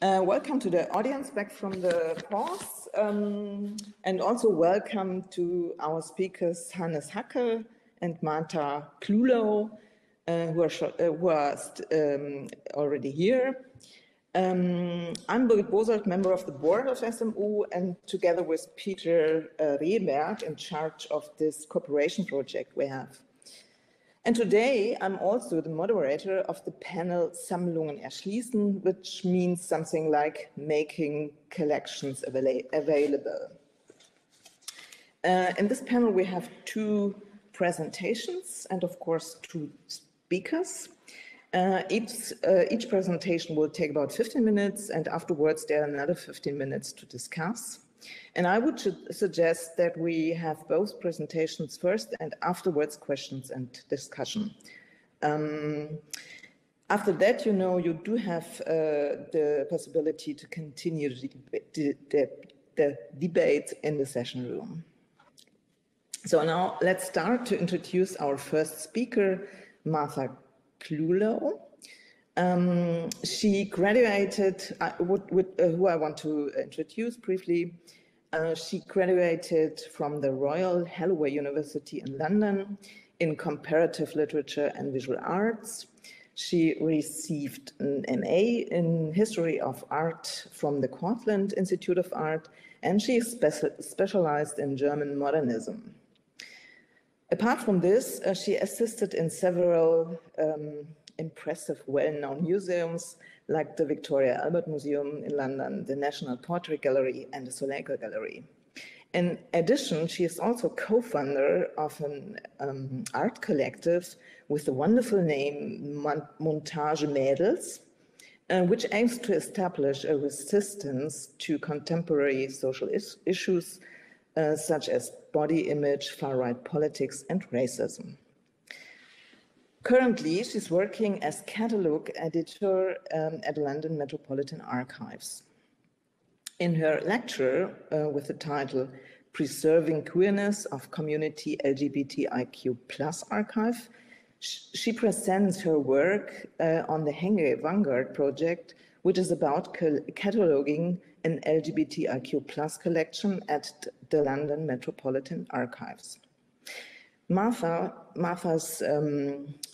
Welcome to the audience back from the pause, and also welcome to our speakers Hannes Hackel and Marta Klulow, who are already here. I'm Birgit Bosold, member of the board of SMU, and together with Peter Rehberg, in charge of this cooperation project we have. And today, I'm also the moderator of the panel Sammlungen erschließen, which means something like making collections available. In this panel, we have two presentations and, of course, two speakers. Each presentation will take about 15 minutes, and afterwards, there are another 15 minutes to discuss. And I would suggest that we have both presentations first and afterwards questions and discussion. After that, you do have the possibility to continue the debate in the session room. So now let's start to introduce our first speaker, Marta Klulow. She graduated, who I want to introduce briefly. She graduated from the Royal Holloway University in London in comparative literature and visual arts. She received an MA in history of art from the Cortland Institute of Art, and she specialized in German modernism. Apart from this, she assisted in several impressive, well-known museums like the Victoria Albert Museum in London, the National Portrait Gallery, and the Soleil Gallery. In addition, she is also co-founder of an art collective with the wonderful name Montage Mädels, which aims to establish a resistance to contemporary social issues such as body image, far-right politics, and racism. Currently, she's working as catalogue editor at London Metropolitan Archives. In her lecture with the title Preserving Queerness of Community LGBTIQ+ Archive, she presents her work on the Henge Vanguard project, which is about cataloguing an LGBTIQ+ collection at the London Metropolitan Archives. Martha's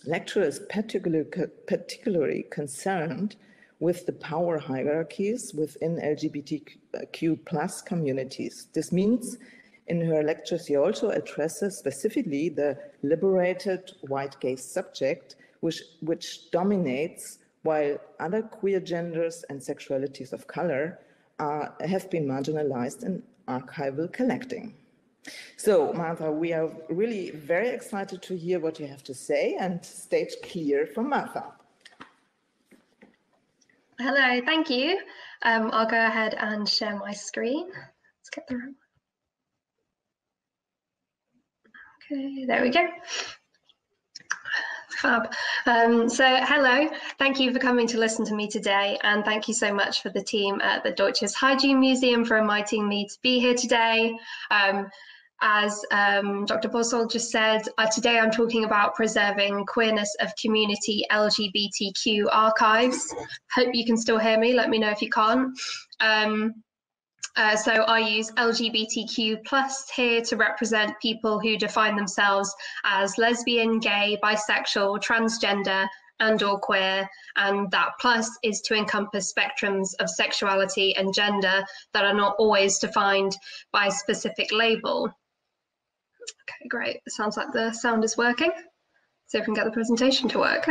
lecture is particularly concerned with the power hierarchies within LGBTQ+ communities. This means in her lecture she also addresses specifically the liberated white gay subject, which dominates, while other queer genders and sexualities of color have been marginalized in archival collecting. So, Martha, we are really very excited to hear what you have to say, and stage clear for Martha. Hello, thank you. I'll go ahead and share my screen. Let's get the room. Okay, there we go. Fab. So hello, thank you for coming to listen to me today, and thank you so much for the team at the Deutsches Hygiene Museum for inviting me to be here today. As Dr. Bosold just said, today I'm talking about preserving queerness of community LGBTQ archives. Hope you can still hear me, let me know if you can't. So I use LGBTQ+ here to represent people who define themselves as lesbian, gay, bisexual, transgender, and/or queer, and that plus is to encompass spectrums of sexuality and gender that are not always defined by a specific label. Okay, great. It sounds like the sound is working. See if we can get the presentation to work.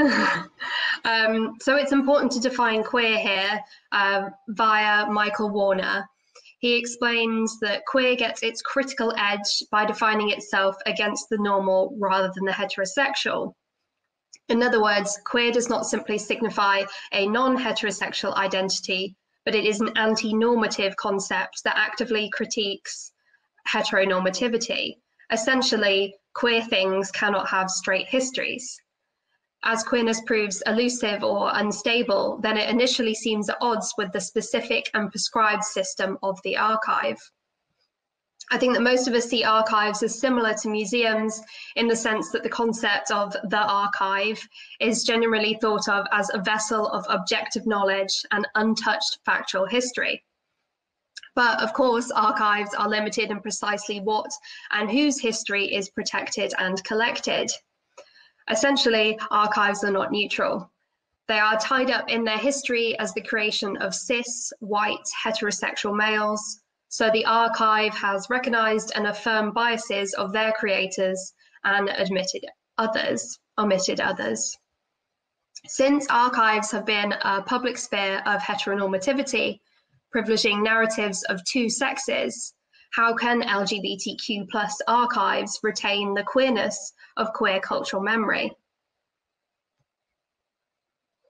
So it's important to define queer here via Michael Warner. He explains that queer gets its critical edge by defining itself against the normal rather than the heterosexual. In other words, queer does not simply signify a non-heterosexual identity, but it is an anti-normative concept that actively critiques heteronormativity. Essentially, queer things cannot have straight histories. As queerness proves elusive or unstable, then it initially seems at odds with the specific and prescribed system of the archive. I think that most of us see archives as similar to museums in the sense that the concept of the archive is generally thought of as a vessel of objective knowledge and untouched factual history. But of course, archives are limited in precisely what and whose history is protected and collected. Essentially, archives are not neutral. They are tied up in their history as the creation of cis, white, heterosexual males. So the archive has recognized and affirmed biases of their creators and omitted others. Since archives have been a public sphere of heteronormativity, privileging narratives of two sexes, how can LGBTQ+ archives retain the queerness of queer cultural memory?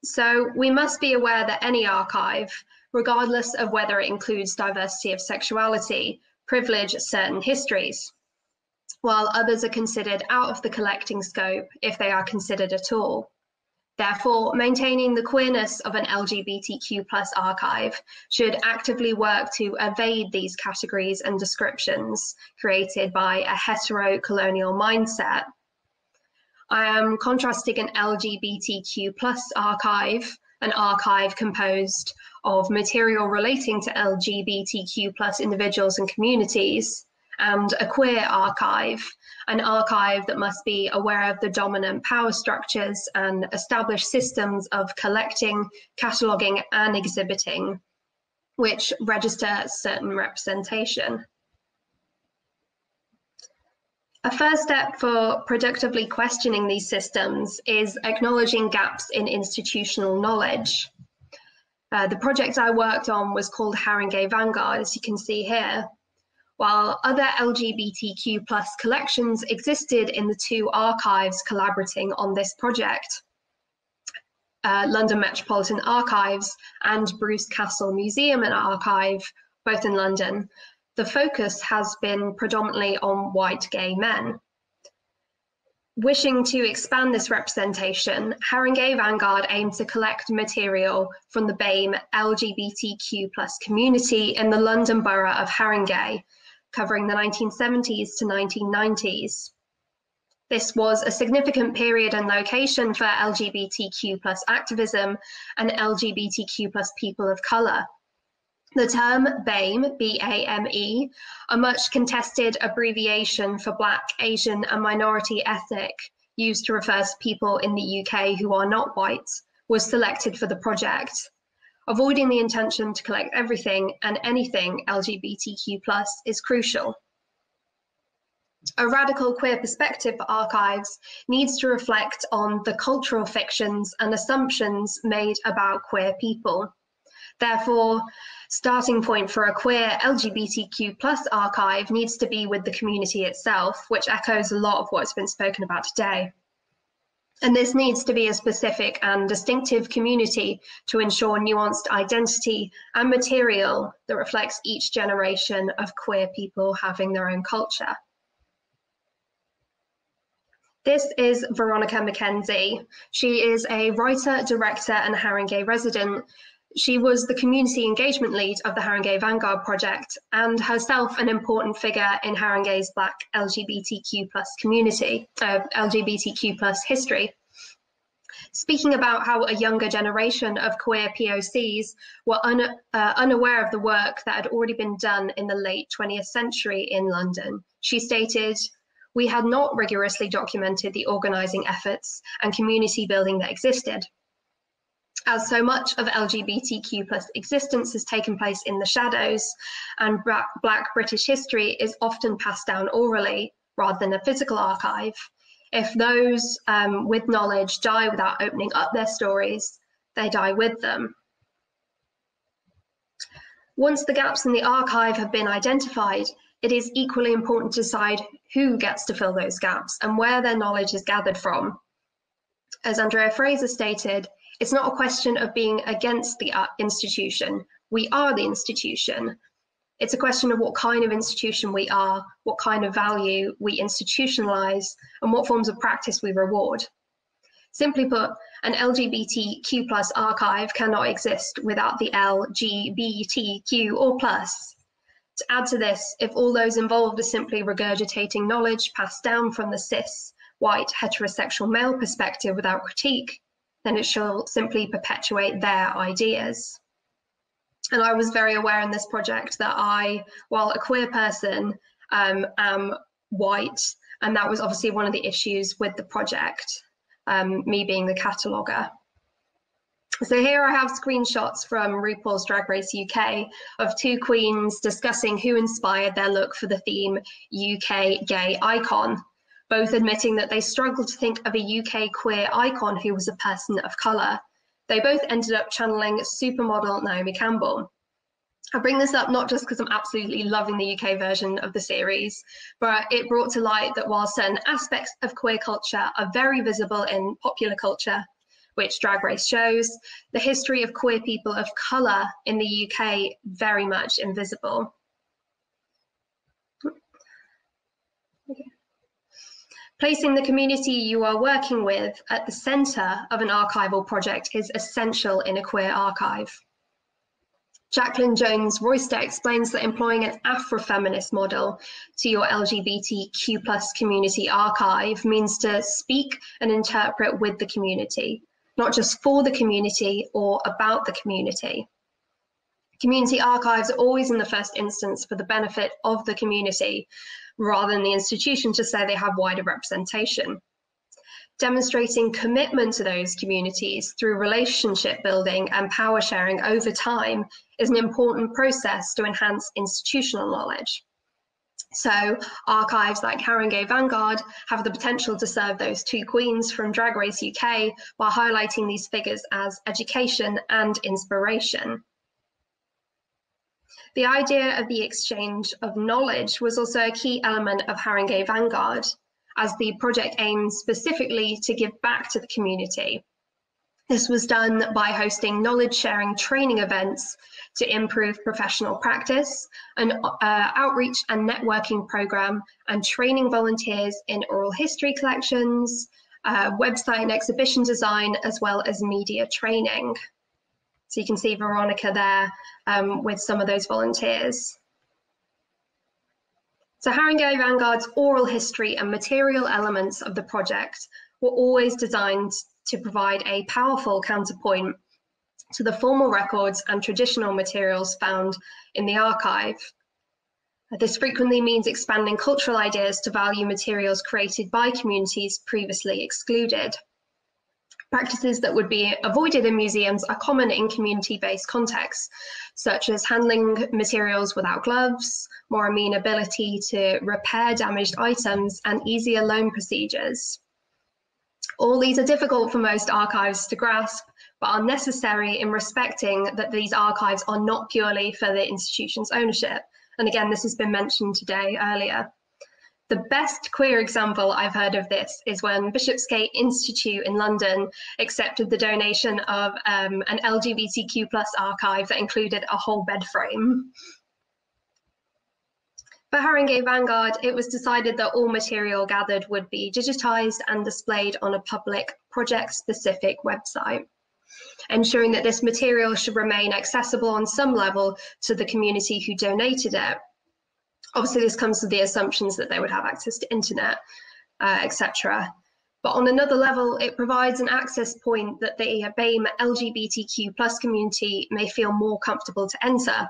So we must be aware that any archive, regardless of whether it includes diversity of sexuality, privilege certain histories, while others are considered out of the collecting scope if they are considered at all. Therefore, maintaining the queerness of an LGBTQ+ archive should actively work to evade these categories and descriptions created by a hetero-colonial mindset. I am contrasting an LGBTQ+ archive, an archive composed of material relating to LGBTQ+ individuals and communities, and a queer archive, an archive that must be aware of the dominant power structures and established systems of collecting, cataloguing, and exhibiting, which register certain representation. A first step for productively questioning these systems is acknowledging gaps in institutional knowledge. The project I worked on was called Haringey Vanguard, as you can see here. While other LGBTQ+ collections existed in the two archives collaborating on this project, London Metropolitan Archives and Bruce Castle Museum and Archive, both in London, the focus has been predominantly on white gay men. Wishing to expand this representation, Haringey Vanguard aimed to collect material from the BAME LGBTQ+ community in the London borough of Haringey, covering the 1970s to 1990s. This was a significant period and location for LGBTQ+ activism and LGBTQ+ people of colour. The term BAME, B-A-M-E, a much contested abbreviation for Black, Asian and minority ethnic, used to refer to people in the UK who are not white, was selected for the project. Avoiding the intention to collect everything and anything LGBTQ+ is crucial. A radical queer perspective for archives needs to reflect on the cultural fictions and assumptions made about queer people. Therefore, starting point for a queer LGBTQ+ archive needs to be with the community itself, which echoes a lot of what's been spoken about today. And this needs to be a specific and distinctive community to ensure nuanced identity and material that reflects each generation of queer people having their own culture. This is Veronica McKenzie. She is a writer, director, and Haringey resident. She was the community engagement lead of the Haringey Vanguard project and herself an important figure in Haringey's Black LGBTQ+ community, LGBTQ+ history. Speaking about how a younger generation of queer POCs were unaware of the work that had already been done in the late 20th century in London, she stated, "We had not rigorously documented the organising efforts and community building that existed. As so much of LGBTQ+ existence has taken place in the shadows, and Black British history is often passed down orally rather than a physical archive, if those with knowledge die without opening up their stories, they die with them." Once the gaps in the archive have been identified, it is equally important to decide who gets to fill those gaps and where their knowledge is gathered from. As Andrea Fraser stated, it's not a question of being against the institution. We are the institution. It's a question of what kind of institution we are, what kind of value we institutionalize, and what forms of practice we reward. Simply put, an LGBTQ+ archive cannot exist without the LGBTQ or plus. To add to this, if all those involved are simply regurgitating knowledge passed down from the cis, white, heterosexual male perspective without critique, then it shall simply perpetuate their ideas. And I was very aware in this project that I, while a queer person, am white, and that was obviously one of the issues with the project, me being the cataloguer. So here I have screenshots from RuPaul's Drag Race UK of two queens discussing who inspired their look for the theme UK gay icon, both admitting that they struggled to think of a UK queer icon who was a person of colour. They both ended up channeling supermodel Naomi Campbell. I bring this up not just because I'm absolutely loving the UK version of the series, but it brought to light that while certain aspects of queer culture are very visible in popular culture, which Drag Race shows, the history of queer people of colour in the UK very much invisible. Okay. Placing the community you are working with at the centre of an archival project is essential in a queer archive. Jacqueline Jones Royster explains that employing an Afrofeminist model to your LGBTQ+ community archive means to speak and interpret with the community, not just for the community or about the community. Community archives are always in the first instance for the benefit of the community, rather than the institution to say they have wider representation. Demonstrating commitment to those communities through relationship building and power sharing over time is an important process to enhance institutional knowledge. So archives like Haringey Vanguard have the potential to serve those two queens from Drag Race UK while highlighting these figures as education and inspiration. The idea of the exchange of knowledge was also a key element of Haringey Vanguard, as the project aims specifically to give back to the community. This was done by hosting knowledge sharing training events to improve professional practice, an outreach and networking program, and training volunteers in oral history collections, website and exhibition design, as well as media training. So you can see Veronica there with some of those volunteers. So Haringey Vanguard's oral history and material elements of the project were always designed to provide a powerful counterpoint to the formal records and traditional materials found in the archive. This frequently means expanding cultural ideas to value materials created by communities previously excluded. Practices that would be avoided in museums are common in community-based contexts, such as handling materials without gloves, more amenability to repair damaged items, and easier loan procedures. All these are difficult for most archives to grasp, but are necessary in respecting that these archives are not purely for the institution's ownership. And again, this has been mentioned today earlier. The best queer example I've heard of this is when Bishopsgate Institute in London accepted the donation of an LGBTQ+ archive that included a whole bed frame. For Haringey Vanguard, it was decided that all material gathered would be digitised and displayed on a public project-specific website, ensuring that this material should remain accessible on some level to the community who donated it. Obviously, this comes with the assumptions that they would have access to internet, etc. But on another level, it provides an access point that the BAME LGBTQ+ community may feel more comfortable to enter,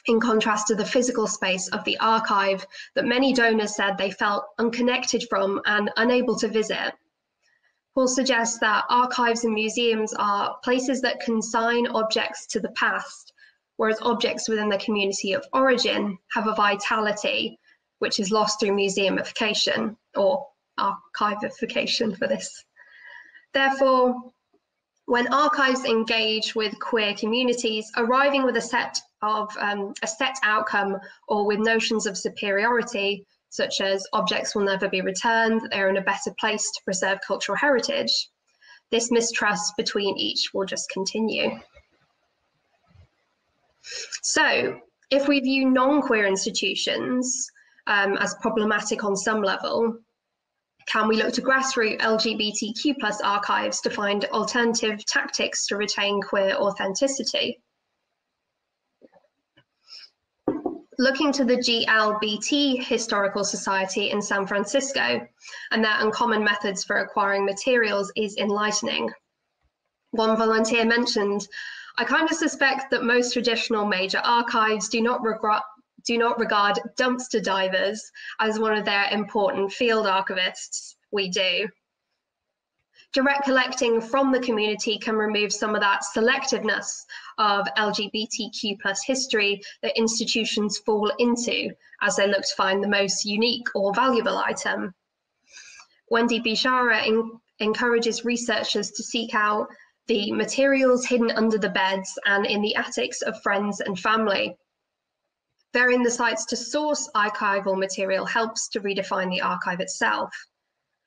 in contrast to the physical space of the archive that many donors said they felt unconnected from and unable to visit. Paul suggests that archives and museums are places that consign objects to the past, whereas objects within the community of origin have a vitality which is lost through museumification or archivification for this. Therefore, when archives engage with queer communities, arriving with a set outcome or with notions of superiority, such as objects will never be returned, they're in a better place to preserve cultural heritage, this mistrust between each will just continue. So if we view non-queer institutions as problematic on some level, can we look to grassroots LGBTQ+ archives to find alternative tactics to retain queer authenticity? looking to the GLBT Historical Society in San Francisco and their uncommon methods for acquiring materials is enlightening. One volunteer mentioned, "I kind of suspect that most traditional major archives do not regard dumpster divers as one of their important field archivists. We do." Direct collecting from the community can remove some of that selectiveness of LGBTQ+ history that institutions fall into as they look to find the most unique or valuable item. Wendy Bishara encourages researchers to seek out the materials hidden under the beds and in the attics of friends and family. Varying the sites to source archival material helps to redefine the archive itself.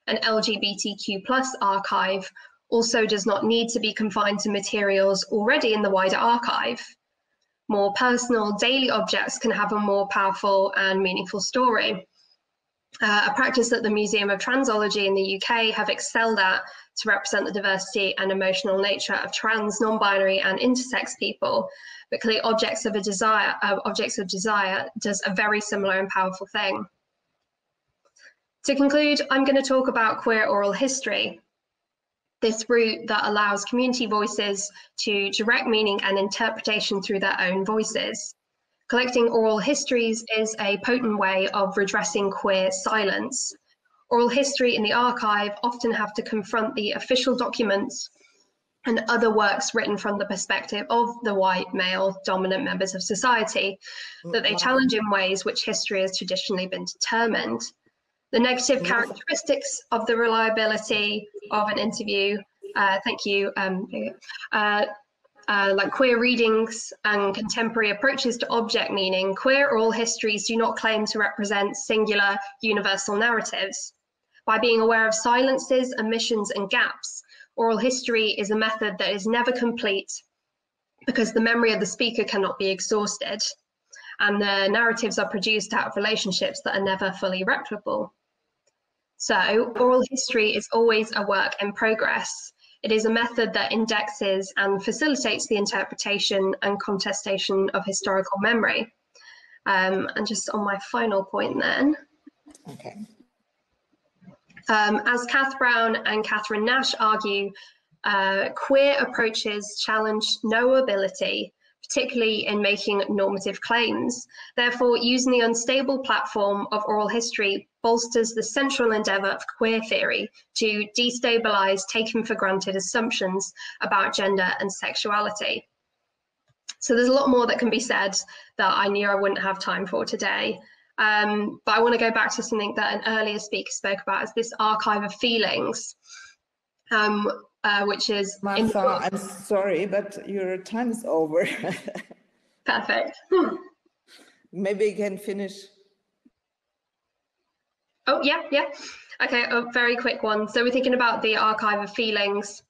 An LGBTQ+ archive also does not need to be confined to materials already in the wider archive. More personal, daily objects can have a more powerful and meaningful story. A practice that the Museum of Transology in the UK have excelled at to represent the diversity and emotional nature of trans, non-binary and intersex people, but clearly Objects of Desire does a very similar and powerful thing. To conclude, I'm going to talk about queer oral history, this route that allows community voices to direct meaning and interpretation through their own voices. Collecting oral histories is a potent way of redressing queer silence. Oral history in the archive often have to confront the official documents and other works written from the perspective of the white, male, dominant members of society, that they challenge in ways which history has traditionally been determined. The negative characteristics of the reliability of an interview, like queer readings and contemporary approaches to object meaning, queer oral histories do not claim to represent singular, universal narratives. By being aware of silences, omissions, and gaps, oral history is a method that is never complete because the memory of the speaker cannot be exhausted, and the narratives are produced out of relationships that are never fully replicable. So, oral history is always a work in progress. It is a method that indexes and facilitates the interpretation and contestation of historical memory. And just on my final point then. Okay. As Kath Brown and Catherine Nash argue, queer approaches challenge knowability, particularly in making normative claims. Therefore, using the unstable platform of oral history bolsters the central endeavour of queer theory to destabilise taken for granted assumptions about gender and sexuality. So there's a lot more that can be said that I knew I wouldn't have time for today. But I want to go back to something that an earlier speaker spoke about, as this archive of feelings, which is... Martha, I'm sorry, but your time is over. Perfect. Maybe you can finish. Oh, yeah. Okay, a very quick one. So we're thinking about the archive of feelings.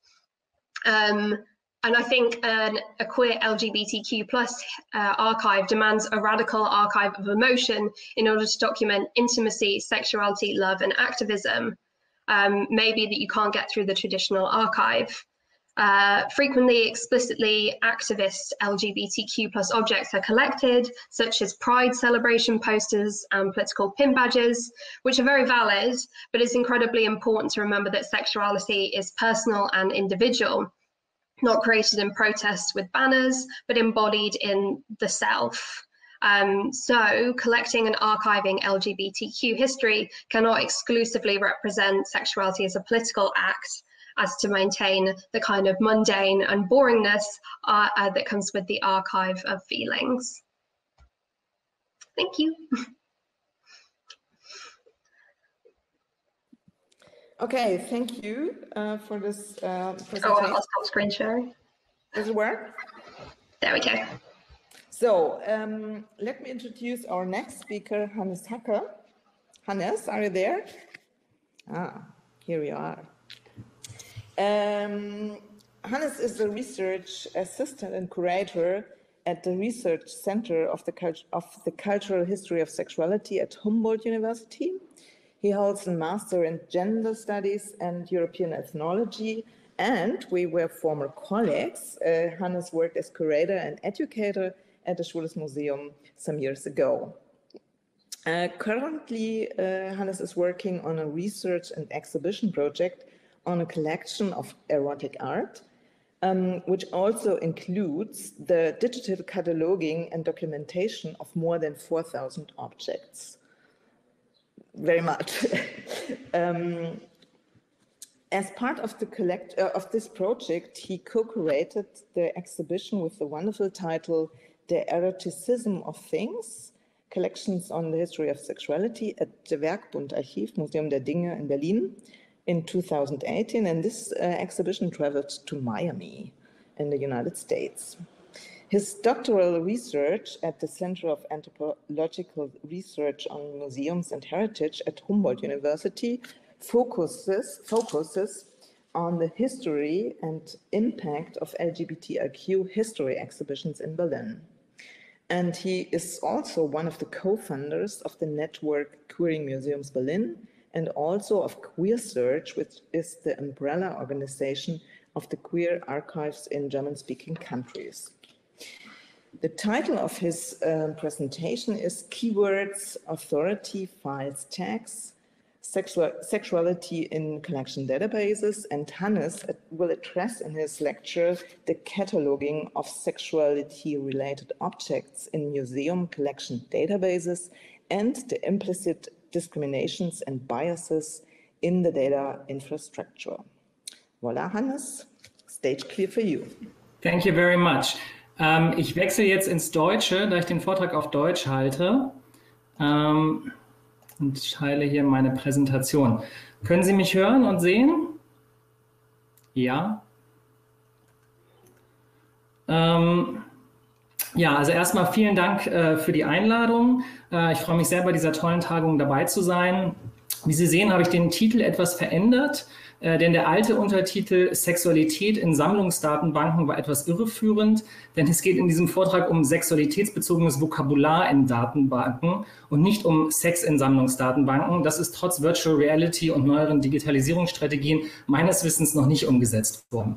And I think a queer LGBTQ+ archive demands a radical archive of emotion in order to document intimacy, sexuality, love, and activism. Maybe that you can't get through the traditional archive. Frequently, explicitly activist LGBTQ+ objects are collected, such as pride celebration posters and political pin badges, which are very valid, but it's incredibly important to remember that sexuality is personal and individual, not created in protest with banners, but embodied in the self. So collecting and archiving LGBTQ history cannot exclusively represent sexuality as a political act, as to maintain the kind of mundane and boringness that comes with the archive of feelings. Thank you. Okay, thank you for this presentation. Oh, I'll stop screen sharing. Does it work? There we go. So let me introduce our next speaker, Hannes Hacker. Hannes, are you there? Here we are. Hannes is a research assistant and curator at the Research Center of the Cultural History of Sexuality at Humboldt University. He holds a master in gender studies and European ethnology, and we were former colleagues. Hannes worked as curator and educator at the Schwules Museum some years ago. Currently, Hannes is working on a research and exhibition project on a collection of erotic art, which also includes the digital cataloging and documentation of more than 4,000 objects. Very much. As part of of this project, he co-curated the exhibition with the wonderful title "The Eroticism of Things: Collections on the History of Sexuality" at the Werkbund Archiv, Museum der Dinge in Berlin in 2018. And this exhibition traveled to Miami in the United States. His doctoral research at the Center of Anthropological Research on Museums and Heritage at Humboldt University focuses on the history and impact of LGBTIQ history exhibitions in Berlin. And he is also one of the co-founders of the network Queering Museums Berlin, and also of Queer Search, which is the umbrella organization of the queer archives in German-speaking countries. The title of his presentation is Keywords, Authority, Files, Tags, Sexuality in Collection Databases, and Hannes will address in his lecture the cataloging of sexuality-related objects in museum collection databases and the implicit discriminations and biases in the data infrastructure. Voila, Hannes, stage clear for you. Thank you very much. Ich wechsle jetzt ins Deutsche, da ich den Vortrag auf Deutsch halte. Und teile hier meine Präsentation. Können Sie mich hören und sehen? Ja. Ja, also erstmal vielen Dank für die Einladung. Ich freue mich sehr, bei dieser tollen Tagung dabei zu sein. Wie Sie sehen, habe ich den Titel etwas verändert, denn der alte Untertitel Sexualität in Sammlungsdatenbanken war etwas irreführend, denn es geht in diesem Vortrag um sexualitätsbezogenes Vokabular in Datenbanken und nicht um Sex in Sammlungsdatenbanken. Das ist trotz Virtual Reality und neueren Digitalisierungsstrategien meines Wissens noch nicht umgesetzt worden.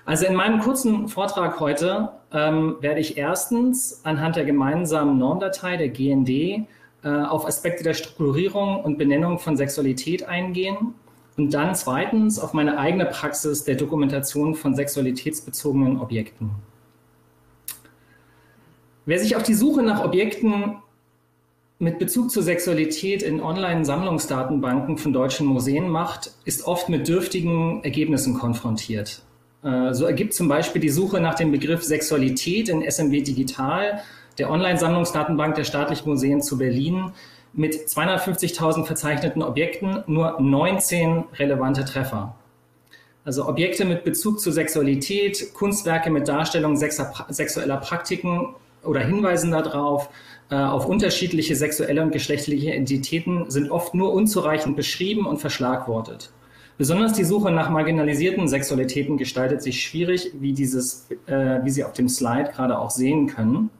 Also in meinem kurzen Vortrag heute werde ich erstens anhand der gemeinsamen Normdatei der GND auf Aspekte der Strukturierung und Benennung von Sexualität eingehen und dann zweitens auf meine eigene Praxis der Dokumentation von sexualitätsbezogenen Objekten. Wer sich auf die Suche nach Objekten mit Bezug zur Sexualität in Online-Sammlungsdatenbanken von deutschen Museen macht, ist oft mit dürftigen Ergebnissen konfrontiert. So ergibt zum Beispiel die Suche nach dem Begriff Sexualität in SMW Digital, der Online-Sammlungsdatenbank der Staatlichen Museen zu Berlin, mit 250.000 verzeichneten Objekten nur 19 relevante Treffer. Also Objekte mit Bezug zur Sexualität, Kunstwerke mit Darstellung sexueller Praktiken oder Hinweisen darauf, auf unterschiedliche sexuelle und geschlechtliche Identitäten sind oft nur unzureichend beschrieben und verschlagwortet. Besonders die Suche nach marginalisierten Sexualitäten gestaltet sich schwierig, wie Sie auf dem Slide gerade auch sehen können.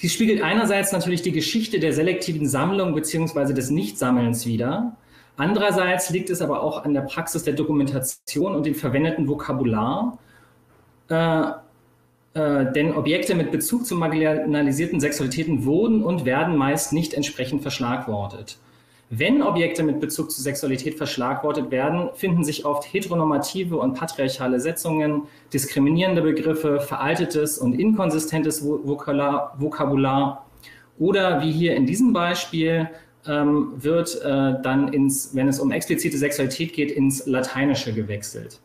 Dies spiegelt einerseits natürlich die Geschichte der selektiven Sammlung bzw. des Nichtsammelns wider. Andererseits liegt es aber auch an der Praxis der Dokumentation und dem verwendeten Vokabular, denn Objekte mit Bezug zu marginalisierten Sexualitäten wurden und werden meist nicht entsprechend verschlagwortet. Wenn Objekte mit Bezug zu Sexualität verschlagwortet werden, finden sich oft heteronormative und patriarchale Setzungen, diskriminierende Begriffe, veraltetes und inkonsistentes Vokabular oder wie hier in diesem Beispiel wird dann wenn es um explizite Sexualität geht, ins Lateinische gewechselt.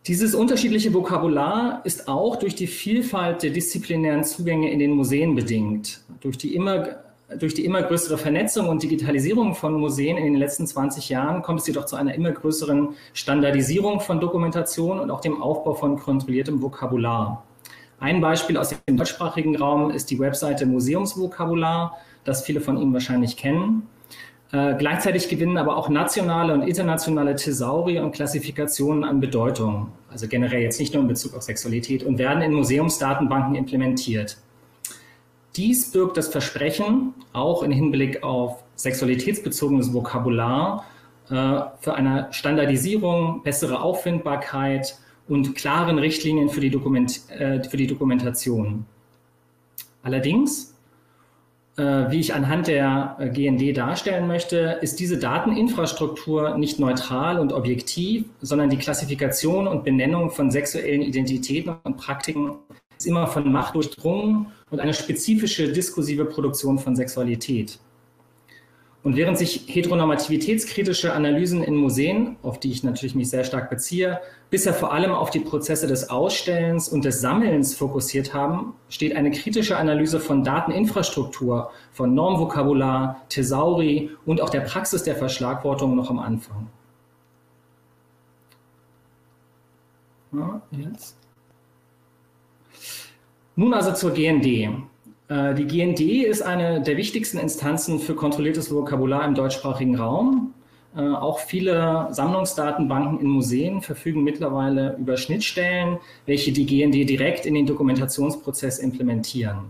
Dieses unterschiedliche Vokabular ist auch durch die Vielfalt der disziplinären Zugänge in den Museen bedingt, durch die immer größere Vernetzung und Digitalisierung von Museen in den letzten 20 Jahren kommt es jedoch zu einer immer größeren Standardisierung von Dokumentation und auch dem Aufbau von kontrolliertem Vokabular. Ein Beispiel aus dem deutschsprachigen Raum ist die Webseite Museumsvokabular, das viele von Ihnen wahrscheinlich kennen. Gleichzeitig gewinnen aber auch nationale und internationale Thesauri und Klassifikationen an Bedeutung, also generell jetzt nicht nur in Bezug auf Sexualität, und werden in Museumsdatenbanken implementiert. Dies birgt das Versprechen, auch im Hinblick auf sexualitätsbezogenes Vokabular, für eine Standardisierung, bessere Auffindbarkeit und klaren Richtlinien für die Dokumentation. Allerdings, wie ich anhand der GND darstellen möchte, ist diese Dateninfrastruktur nicht neutral und objektiv, sondern die Klassifikation und Benennung von sexuellen Identitäten und Praktiken ist immer von Macht durchdrungen und eine spezifische diskursive Produktion von Sexualität. Und während sich heteronormativitätskritische Analysen in Museen, auf die ich natürlich mich sehr stark beziehe, bisher vor allem auf die Prozesse des Ausstellens und des Sammelns fokussiert haben, steht eine kritische Analyse von Dateninfrastruktur, von Normvokabular, Thesauri und auch der Praxis der Verschlagwortung noch am Anfang. Ja, jetzt. Nun also zur GND. Die GND ist eine der wichtigsten Instanzen für kontrolliertes Vokabular im deutschsprachigen Raum. Auch viele Sammlungsdatenbanken in Museen verfügen mittlerweile über Schnittstellen, welche die GND direkt in den Dokumentationsprozess implementieren.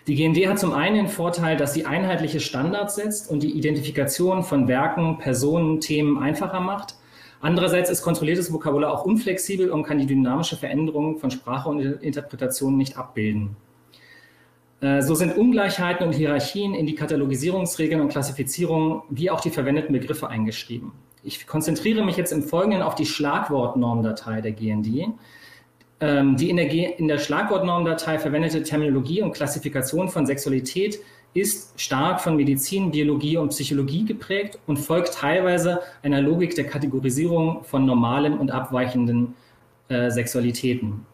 Die GND hat zum einen den Vorteil, dass sie einheitliche Standards setzt und die Identifikation von Werken, Personen, Themen einfacher macht. Andererseits ist kontrolliertes Vokabular auch unflexibel und kann die dynamische Veränderung von Sprache und Interpretation nicht abbilden. So sind Ungleichheiten und Hierarchien in die Katalogisierungsregeln und Klassifizierungen wie auch die verwendeten Begriffe eingeschrieben. Ich konzentriere mich jetzt im Folgenden auf die Schlagwortnormdatei der GND. Die in der Schlagwortnormdatei verwendete Terminologie und Klassifikation von Sexualität ist stark von Medizin, Biologie und Psychologie geprägt und folgt teilweise einer Logik der Kategorisierung von normalen und abweichenden Sexualitäten.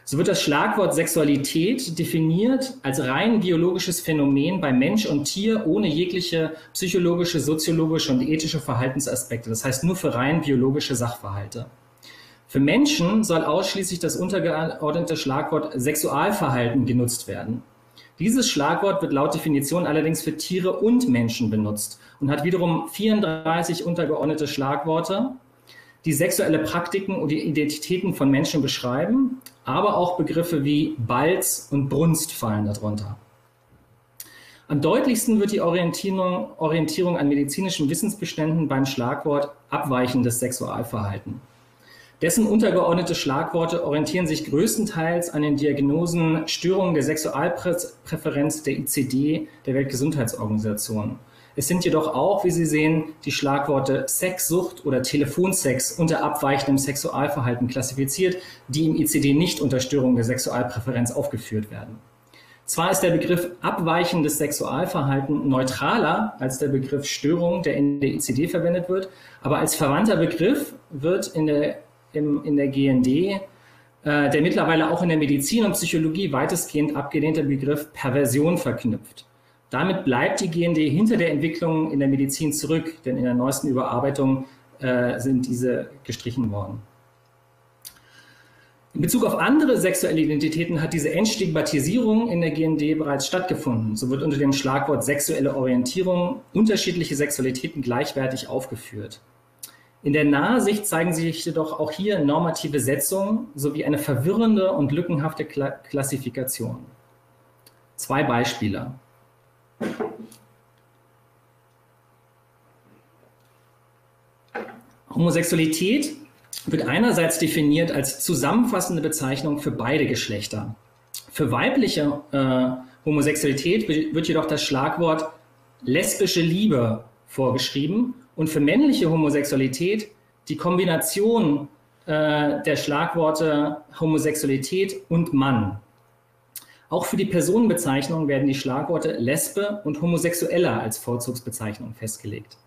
So wird das Schlagwort Sexualität definiert als rein biologisches Phänomen bei Mensch und Tier ohne jegliche psychologische, soziologische und ethische Verhaltensaspekte. Das heißt nur für rein biologische Sachverhalte. Für Menschen soll ausschließlich das untergeordnete Schlagwort Sexualverhalten genutzt werden. Dieses Schlagwort wird laut Definition allerdings für Tiere und Menschen benutzt und hat wiederum 34 untergeordnete Schlagworte, die sexuelle Praktiken und die Identitäten von Menschen beschreiben, aber auch Begriffe wie Balz und Brunst fallen darunter. Am deutlichsten wird die Orientierung an medizinischen Wissensbeständen beim Schlagwort abweichendes Sexualverhalten. Dessen untergeordnete Schlagworte orientieren sich größtenteils an den Diagnosen Störungen der Sexualpräferenz der ICD, der Weltgesundheitsorganisation. Es sind jedoch auch, wie Sie sehen, die Schlagworte Sexsucht oder Telefonsex unter abweichendem Sexualverhalten klassifiziert, die im ICD nicht unter Störung der Sexualpräferenz aufgeführt werden. Zwar ist der Begriff abweichendes Sexualverhalten neutraler als der Begriff Störung, der in der ICD verwendet wird, aber als verwandter Begriff wird in der GND der mittlerweile auch in der Medizin und Psychologie weitestgehend abgelehnte Begriff Perversion verknüpft. Damit bleibt die GND hinter der Entwicklung in der Medizin zurück, denn in der neuesten Überarbeitung sind diese gestrichen worden. In Bezug auf andere sexuelle Identitäten hat diese Entstigmatisierung in der GND bereits stattgefunden. So wird unter dem Schlagwort sexuelle Orientierung unterschiedliche Sexualitäten gleichwertig aufgeführt. In der Nahsicht zeigen sich jedoch auch hier normative Setzungen sowie eine verwirrende und lückenhafte Klassifikation. Zwei Beispiele. Homosexualität wird einerseits definiert als zusammenfassende Bezeichnung für beide Geschlechter. Für weibliche Homosexualität wird jedoch das Schlagwort lesbische Liebe vorgeschrieben und für männliche Homosexualität die Kombination der Schlagworte Homosexualität und Mann. Auch für die Personenbezeichnung werden die Schlagworte Lesbe und Homosexueller als Vorzugsbezeichnung festgelegt.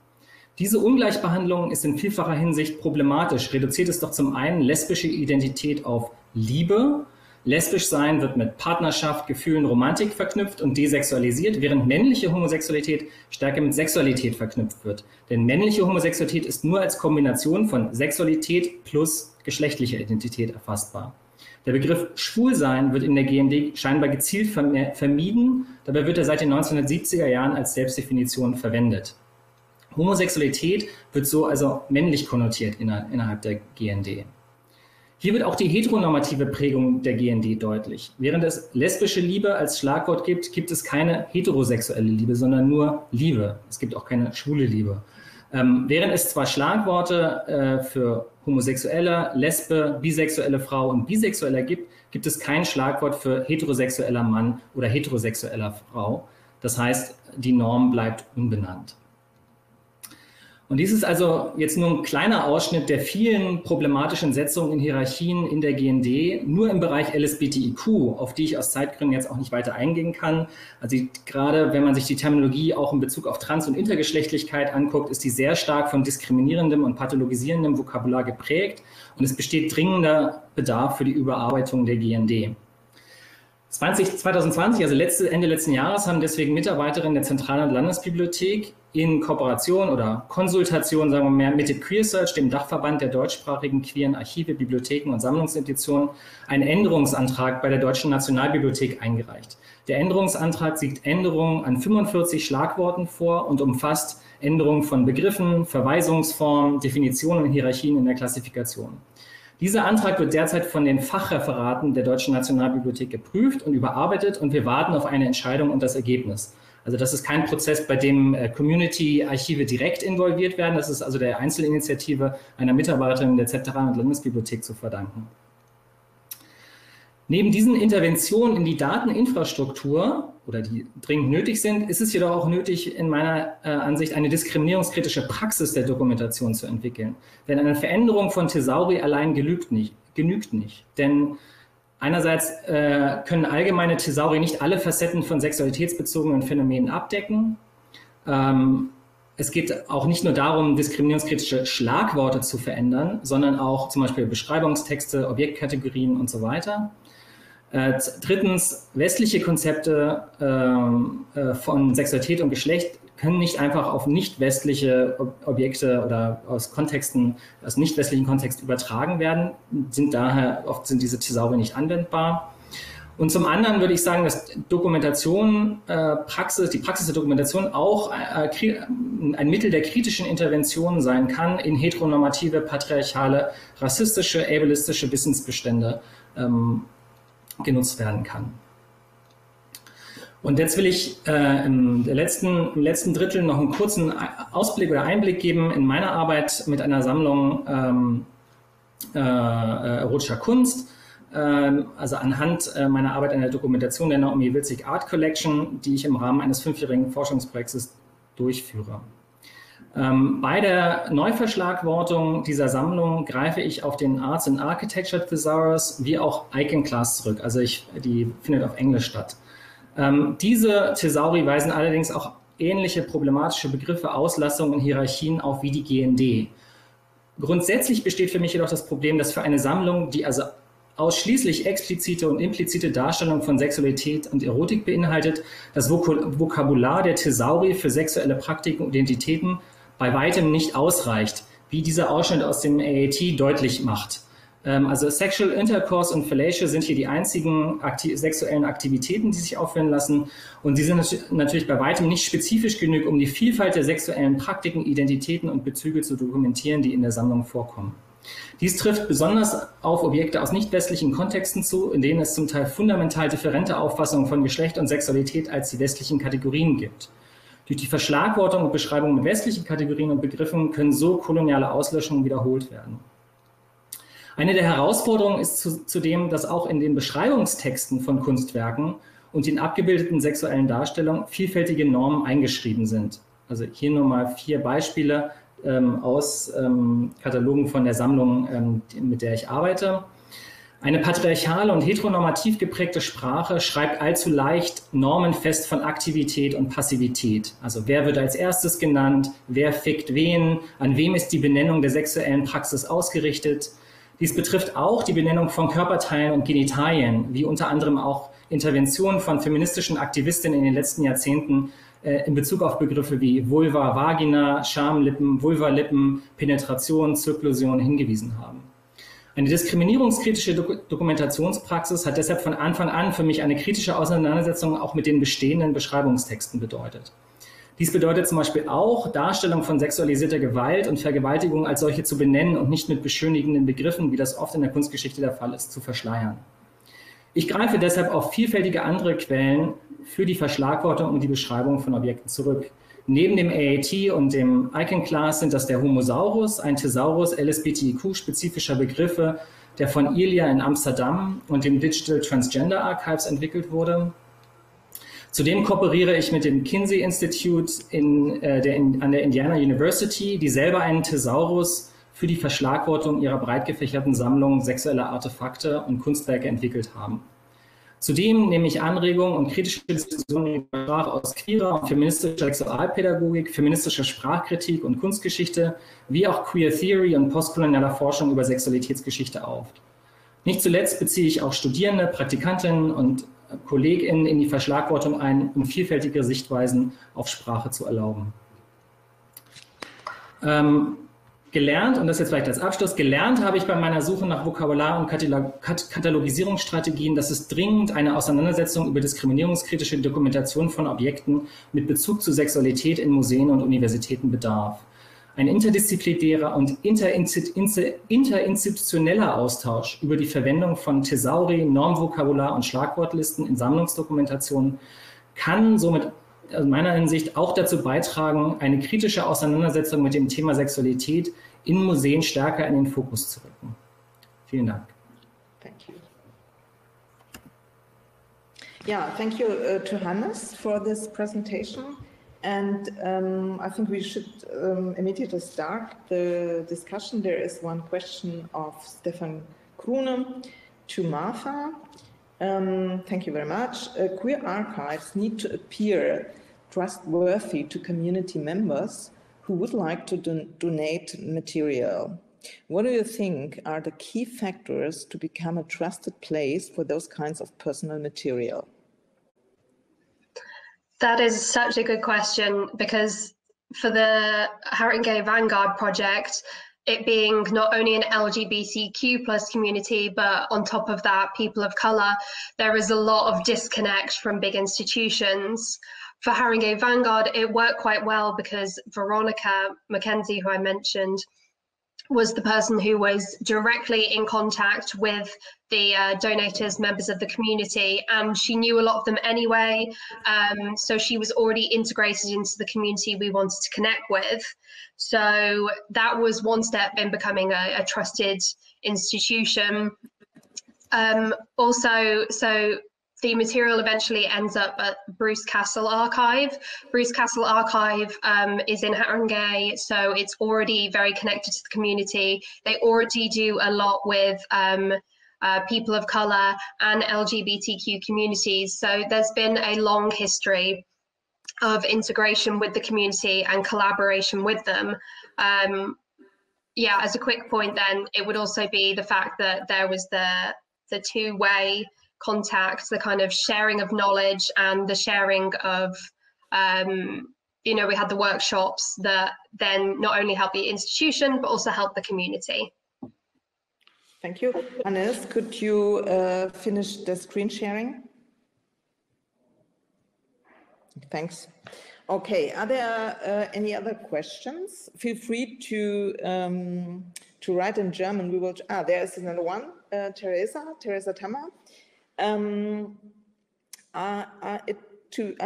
Diese Ungleichbehandlung ist in vielfacher Hinsicht problematisch, reduziert es doch zum einen lesbische Identität auf Liebe. Lesbisch sein wird mit Partnerschaft, Gefühlen, Romantik verknüpft und desexualisiert, während männliche Homosexualität stärker mit Sexualität verknüpft wird. Denn männliche Homosexualität ist nur als Kombination von Sexualität plus geschlechtlicher Identität erfassbar. Der Begriff Schwulsein wird in der GND scheinbar gezielt vermieden, dabei wird er seit den 1970er Jahren als Selbstdefinition verwendet. Homosexualität wird so also männlich konnotiert innerhalb der GND. Hier wird auch die heteronormative Prägung der GND deutlich. Während es lesbische Liebe als Schlagwort gibt, gibt es keine heterosexuelle Liebe, sondern nur Liebe. Es gibt auch keine schwule Liebe. Während es zwar Schlagworte für homosexuelle, lesbe, bisexuelle Frau und bisexueller gibt, gibt es kein Schlagwort für heterosexueller Mann oder heterosexueller Frau. Das heißt, die Norm bleibt unbenannt. Und dies ist also jetzt nur ein kleiner Ausschnitt der vielen problematischen Setzungen in Hierarchien in der GND, nur im Bereich LSBTIQ, auf die ich aus Zeitgründen jetzt auch nicht weiter eingehen kann. Also gerade wenn man sich die Terminologie auch in Bezug auf Trans- und Intergeschlechtlichkeit anguckt, ist die sehr stark von diskriminierendem und pathologisierendem Vokabular geprägt und es besteht dringender Bedarf für die Überarbeitung der GND. 2020, also Ende letzten Jahres, haben deswegen Mitarbeiterinnen der Zentral- und Landesbibliothek in Kooperation oder Konsultation, sagen wir mehr, mit dem QueerSearch, dem Dachverband der deutschsprachigen queeren Archive, Bibliotheken und Sammlungsinstitutionen, einen Änderungsantrag bei der Deutschen Nationalbibliothek eingereicht. Der Änderungsantrag sieht Änderungen an 45 Schlagworten vor und umfasst Änderungen von Begriffen, Verweisungsformen, Definitionen und Hierarchien in der Klassifikation. Dieser Antrag wird derzeit von den Fachreferaten der Deutschen Nationalbibliothek geprüft und überarbeitet und wir warten auf eine Entscheidung und das Ergebnis. Also das ist kein Prozess, bei dem Community-Archive direkt involviert werden. Das ist also der Einzelinitiative einer Mitarbeiterin der Zentral- und Landesbibliothek zu verdanken. Neben diesen Interventionen in die Dateninfrastruktur, oder die dringend nötig sind, ist es jedoch auch nötig, in meiner Ansicht eine diskriminierungskritische Praxis der Dokumentation zu entwickeln. Denn eine Veränderung von Thesauri allein genügt nicht. Denn einerseits können allgemeine Thesauri nicht alle Facetten von sexualitätsbezogenen Phänomenen abdecken. Es geht auch nicht nur darum, diskriminierungskritische Schlagworte zu verändern, sondern auch zum Beispiel Beschreibungstexte, Objektkategorien und so weiter. Drittens, westliche Konzepte von Sexualität und Geschlecht können nicht einfach auf nicht-westliche Objekte oder aus nicht-westlichen Kontext übertragen werden, oft sind diese Thesauri nicht anwendbar. Und zum anderen würde ich sagen, dass die Praxis der Dokumentation auch ein Mittel der kritischen Intervention sein kann in heteronormative, patriarchale, rassistische, ableistische Wissensbestände genutzt werden kann. Und jetzt will ich im letzten Drittel noch einen kurzen Ausblick oder Einblick geben in meine Arbeit mit einer Sammlung erotischer Kunst. Also anhand meiner Arbeit an der Dokumentation der Naomi Wilzig Art Collection, die ich im Rahmen eines 5-jährigen Forschungsprojektes durchführe. Bei der Neuverschlagwortung dieser Sammlung greife ich auf den Arts and Architecture Thesaurus wie auch Iconclast zurück. Also die findet auf Englisch statt. Diese Thesauri weisen allerdings auch ähnliche problematische Begriffe, Auslassungen und Hierarchien auf wie die GND. Grundsätzlich besteht für mich jedoch das Problem, dass für eine Sammlung, die also ausschließlich explizite und implizite Darstellung von Sexualität und Erotik beinhaltet, das Vokabular der Thesauri für sexuelle Praktiken und Identitäten bei weitem nicht ausreicht, wie dieser Ausschnitt aus dem AAT deutlich macht. Also Sexual Intercourse und Fellatio sind hier die einzigen sexuellen Aktivitäten, die sich aufführen lassen. Und sie sind natürlich bei weitem nicht spezifisch genug, um die Vielfalt der sexuellen Praktiken, Identitäten und Bezüge zu dokumentieren, die in der Sammlung vorkommen. Dies trifft besonders auf Objekte aus nicht-westlichen Kontexten zu, in denen es zum Teil fundamental differente Auffassungen von Geschlecht und Sexualität als die westlichen Kategorien gibt. Durch die Verschlagwortung und Beschreibung mit westlichen Kategorien und Begriffen können so koloniale Auslöschungen wiederholt werden. Eine der Herausforderungen ist zudem, dass auch in den Beschreibungstexten von Kunstwerken und den abgebildeten sexuellen Darstellungen vielfältige Normen eingeschrieben sind. Also hier nur mal 4 Beispiele aus Katalogen von der Sammlung, mit der ich arbeite. Eine patriarchale und heteronormativ geprägte Sprache schreibt allzu leicht Normen fest von Aktivität und Passivität. Also wer wird als erstes genannt, wer fickt wen, an wem ist die Benennung der sexuellen Praxis ausgerichtet. Dies betrifft auch die Benennung von Körperteilen und Genitalien, wie unter anderem auch Interventionen von feministischen Aktivistinnen in den letzten Jahrzehnten in Bezug auf Begriffe wie Vulva, Vagina, Schamlippen, Vulvalippen, Penetration, Zirklusion hingewiesen haben. Eine diskriminierungskritische Dokumentationspraxis hat deshalb von Anfang an für mich eine kritische Auseinandersetzung auch mit den bestehenden Beschreibungstexten bedeutet. Dies bedeutet zum Beispiel auch, Darstellung von sexualisierter Gewalt und Vergewaltigung als solche zu benennen und nicht mit beschönigenden Begriffen, wie das oft in der Kunstgeschichte der Fall ist, zu verschleiern. Ich greife deshalb auf vielfältige andere Quellen für die Verschlagwortung und die Beschreibung von Objekten zurück. Neben dem AAT und dem Icon Class sind das der Homosaurus, ein Thesaurus LSBTIQ-spezifischer Begriffe, der von ILIA in Amsterdam und dem Digital Transgender Archives entwickelt wurde. Zudem kooperiere ich mit dem Kinsey Institute an der Indiana University, die selber einen Thesaurus für die Verschlagwortung ihrer breit gefächerten Sammlung sexueller Artefakte und Kunstwerke entwickelt haben. Zudem nehme ich Anregungen und kritische Diskussionen über Sprache aus queerer und feministischer Sexualpädagogik, feministischer Sprachkritik und Kunstgeschichte, wie auch Queer Theory und postkolonialer Forschung über Sexualitätsgeschichte auf. Nicht zuletzt beziehe ich auch Studierende, Praktikantinnen und KollegInnen in die Verschlagwortung ein, um vielfältige Sichtweisen auf Sprache zu erlauben. Gelernt, und das jetzt vielleicht als Abschluss, gelernt habe ich bei meiner Suche nach Vokabular- und Katalogisierungsstrategien, dass es dringend eine Auseinandersetzung über diskriminierungskritische Dokumentation von Objekten mit Bezug zu Sexualität in Museen und Universitäten bedarf. Ein interdisziplinärer und interinstitutioneller Austausch über die Verwendung von Thesauri, Normvokabular und Schlagwortlisten in Sammlungsdokumentationen kann somit aus meiner Hinsicht auch dazu beitragen, eine kritische Auseinandersetzung mit dem Thema Sexualität in Museen stärker in den Fokus zu rücken. Vielen Dank. Thank you. Yeah, thank you to Hannes for this presentation. And I think we should immediately start the discussion. There is one question of Stefan Krune to Martha. Thank you very much. Queer archives need to appear trustworthy to community members who would like to donate material. What do you think are the key factors to become a trusted place for those kinds of personal material? That is such a good question, because for the Haringey Vanguard project, it being not only an LGBTQ plus community, but on top of that, people of colour, there is a lot of disconnect from big institutions. For Haringey Vanguard, it worked quite well because Veronica Mackenzie, who I mentioned, was the person who was directly in contact with the donors, members of the community, and she knew a lot of them anyway. So she was already integrated into the community we wanted to connect with. So that was one step in becoming a trusted institution. Also, so the material eventually ends up at Bruce Castle Archive. Bruce Castle Archive is in Haringey, so it's already very connected to the community. They already do a lot with people of colour and LGBTQ communities. So there's been a long history of integration with the community and collaboration with them. Yeah, as a quick point then, it would also be the fact that there was the two-way contact, the kind of sharing of knowledge and the sharing of, you know, we had the workshops that then not only help the institution, but also help the community. Thank you. Hannes, could you finish the screen sharing? Thanks. Okay, are there any other questions? Feel free to write in German. We will. There is another one. Teresa Tammer. I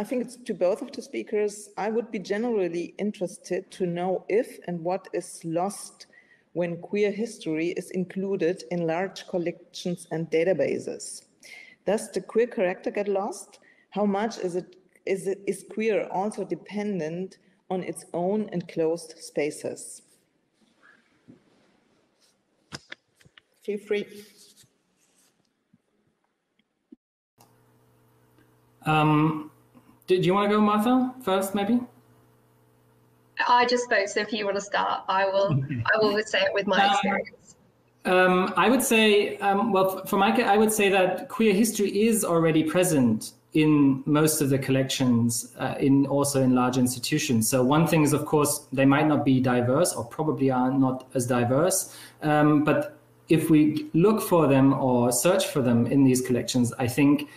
think it's to both of the speakers. I would be generally interested to know if and what is lost when queer history is included in large collections and databases. Does the queer character get lost? How much is queer also dependent on its own enclosed spaces? Feel free. Do you want to go, Martha, first, maybe? I just spoke, so if you want to start, I will say it with my experience. I would say, well, for Maike, I would say that queer history is already present in most of the collections, also in large institutions. So one thing is, of course, they might not be diverse or probably are not as diverse, but if we look for them or search for them in these collections, I think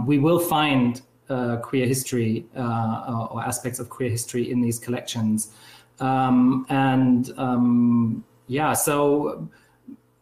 we will find queer history or aspects of queer history in these collections. Yeah, so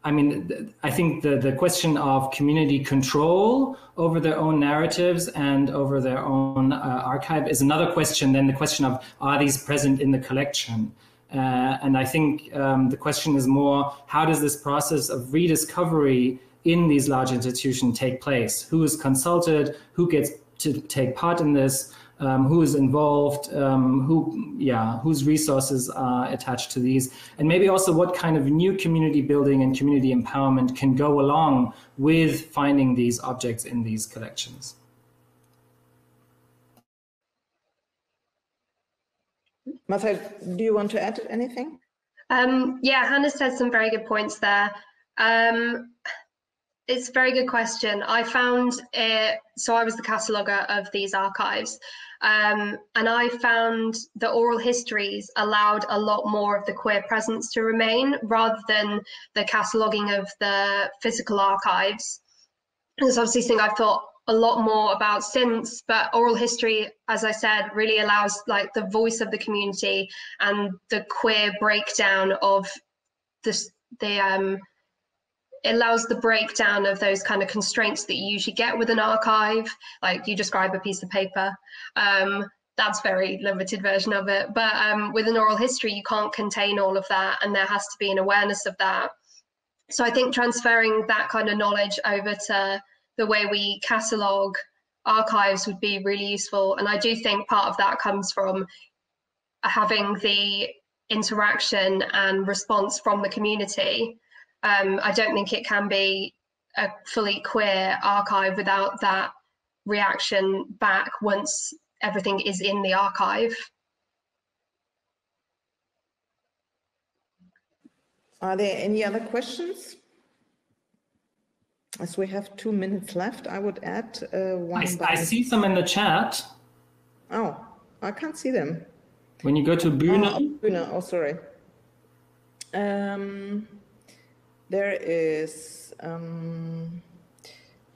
I mean, I think the question of community control over their own narratives and over their own archive is another question than the question of, are these present in the collection? And I think the question is more, how does this process of rediscovery in these large institutions take place? Who is consulted? Who gets to take part in this? Who is involved? Whose resources are attached to these? And maybe also what kind of new community building and community empowerment can go along with finding these objects in these collections? Martha, do you want to add anything? Yeah, Hannah said some very good points there. It's a very good question. I found it, so I was the cataloguer of these archives, and I found the oral histories allowed a lot more of the queer presence to remain rather than the cataloguing of the physical archives. It's obviously something I've thought a lot more about since, but oral history, as I said, really allows like the voice of the community and the queer breakdown of this, it allows the breakdown of those kind of constraints that you usually get with an archive, like you describe a piece of paper. That's a very limited version of it. But with an oral history, you can't contain all of that, and there has to be an awareness of that. So I think transferring that kind of knowledge over to the way we catalogue archives would be really useful. And I do think part of that comes from having the interaction and response from the community. I don't think it can be a fully queer archive without that reaction back once everything is in the archive. Are there any other questions? As we have 2 minutes left, I would add one. I see some in the chat. Oh, I can't see them. When you go to Bühne. Bühne, oh, sorry. There is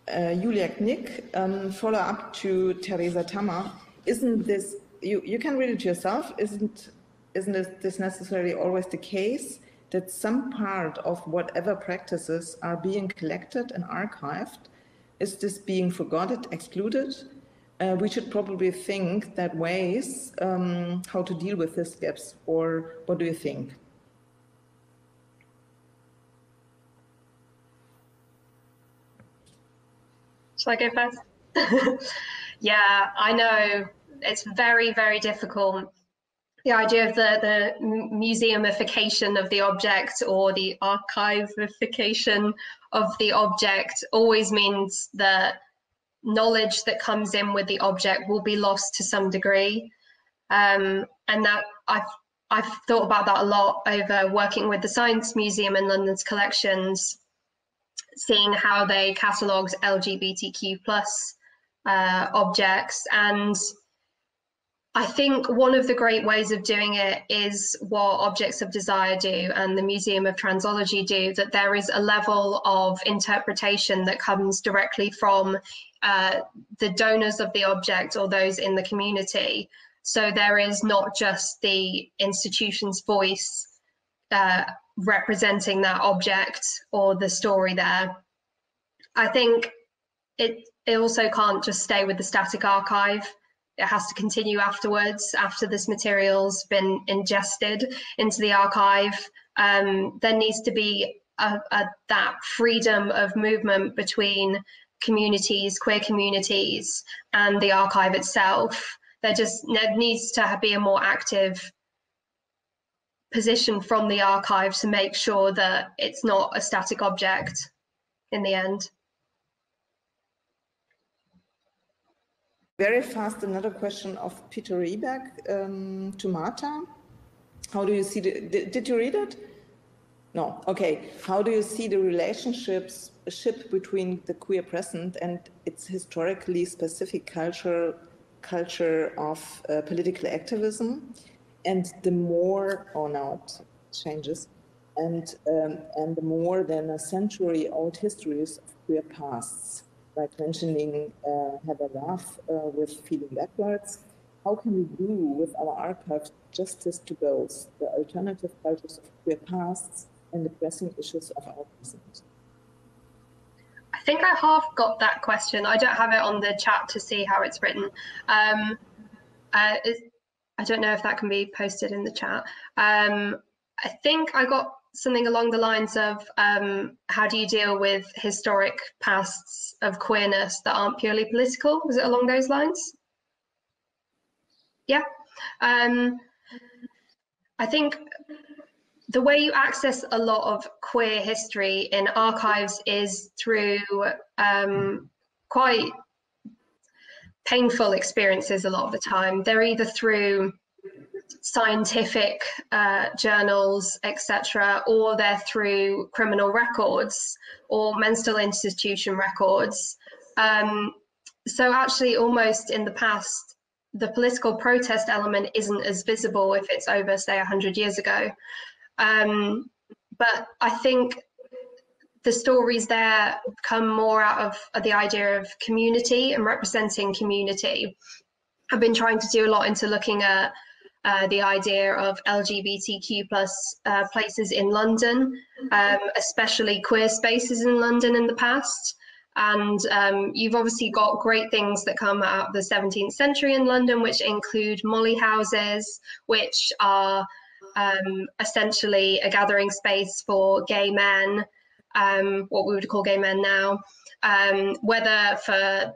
Julia Knick, follow up to Teresa Tammer. Isn't this, you can read it yourself, isn't this necessarily always the case that some part of whatever practices are being collected and archived? Is this being forgotten, excluded? We should probably think that ways how to deal with these gaps, or what do you think? Shall I go first? Yeah, I know it's very, very difficult. The idea of the museumification of the object or the archivification of the object always means that knowledge that comes in with the object will be lost to some degree. And that I've thought about that a lot over working with the Science Museum in London's collections, seeing how they catalogued LGBTQ+ objects. And I think one of the great ways of doing it is what Objects of Desire do and the Museum of Transology do, that there is a level of interpretation that comes directly from the donors of the object or those in the community. So there is not just the institution's voice representing that object or the story there. I think it also can't just stay with the static archive. It has to continue afterwards, after this material's been ingested into the archive. There needs to be that freedom of movement between communities, queer communities, and the archive itself. There needs to be a more active position from the archive to make sure that it's not a static object in the end. Very fast, another question of Peter Rieberg to Marta. How do you see did you read it? No, okay. How do you see the relationship between the queer present and its historically specific culture of political activism, and the more, oh now it changes, and the more than a century-old histories of queer pasts, like mentioning Heather Love with Feeling Backwards. How can we do with our archive justice to both the alternative cultures of queer pasts and the pressing issues of our present. I think I half got that question. I don't have it on the chat to see how it's written. I don't know if that can be posted in the chat. I think I got something along the lines of how do you deal with historic pasts of queerness that aren't purely political? Was it along those lines? Yeah. I think the way you access a lot of queer history in archives is through quite painful experiences a lot of the time. They're either through scientific journals, etc., or they're through criminal records or mental institution records. So actually, almost in the past, the political protest element isn't as visible if it's over, say, 100 years ago. But I think the stories there come more out of the idea of community and representing community. I've been trying to do a lot into looking at the idea of LGBTQ plus places in London, especially queer spaces in London in the past. And you've obviously got great things that come out of the 17th century in London, which include molly houses, which are essentially a gathering space for gay men, what we would call gay men now, whether for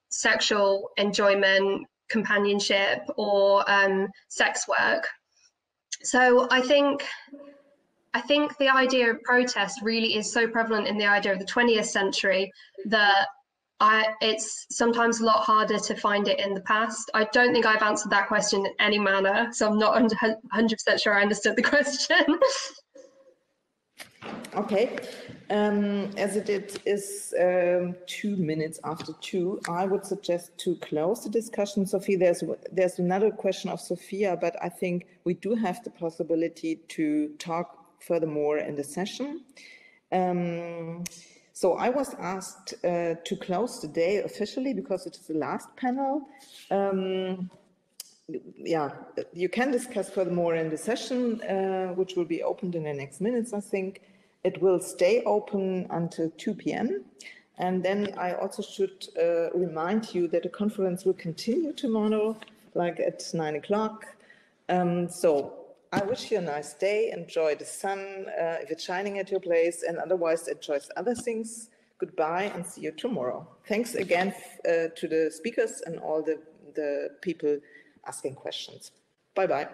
sexual enjoyment, companionship, or sex work. So I think the idea of protest really is so prevalent in the idea of the 20th century that it's sometimes a lot harder to find it in the past. I don't think I've answered that question in any manner, so I'm not 100% sure I understood the question. Okay, as it is 2 minutes after 2, I would suggest to close the discussion. Sophie, there's another question of Sophia, but I think we do have the possibility to talk furthermore in the session. So I was asked to close the day officially because it is the last panel. Yeah, you can discuss furthermore in the session, which will be opened in the next minutes, I think. It will stay open until 2 p.m. And then I also should remind you that the conference will continue tomorrow, like at 9 o'clock. So I wish you a nice day. Enjoy the sun if it's shining at your place, and otherwise enjoy other things. Goodbye and see you tomorrow. Thanks again to the speakers and all the people asking questions. Bye-bye.